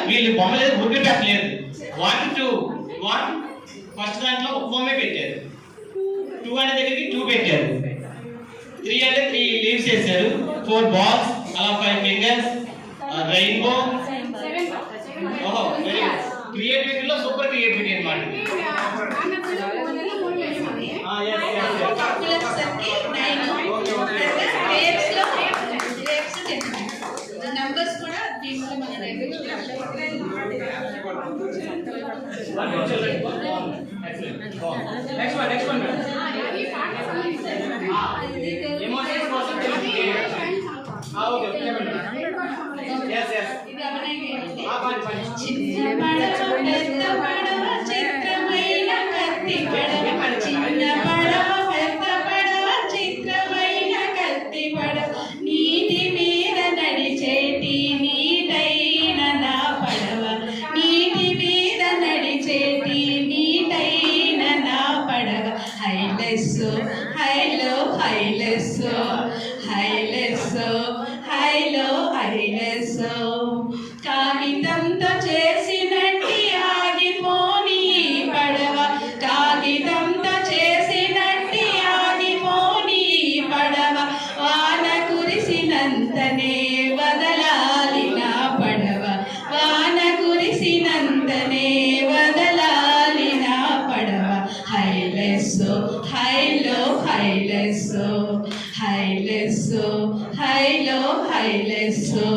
వీళ్ళు బొమ్మ లేదు, బుక్ పెట్టలేదు. 1 2 1 ఫస్ట్ దాంట్లో ఒక బొమ్మే పెట్టారు. 2 అనే దగ్గరికి 2 పెట్టారు. 3 అంటే 3 లీవ్స్ వేశారు. 4 బాల్స్, అలా 5 ఫింగర్స్, రెయిన్బో. ఓహో, వెరీ గుడ్. క్రియేటివిటీలో సూపర్ క్రియేటివిటీ అన్నమాట. నంబర్స్ కూడా దీంట్లో మన నెక్స్ట్ వన్ ఎమోషన్స్ కోసం చిత్రమైన కత్తి పడవ, చిన్న పడవ పెద్ద పడవ, చిత్రమైన కత్తి పడవ, నీటి మీద నడిచేటి నీటైన నా పడవ, నీటి మీద నడిచేటి నీటైన నా పడవ. హైలెస్సో హైలో హైలెస్సో హైలెస్సో హైలో హైలెస్సో, కాగితంతో చేసినట్టి ఆగిపోని పడవ, కాగితంతో చేసినట్టి ఆగిపోని పడవ, వాన కురిసినంతనే వదలాలి నా పడవ, వాన కురిసినంతనే వదలాలి నా పడవ. హైలెస్సో హైలో హైలెస్సో హైలెస్సో హైలో హైలెస్సో.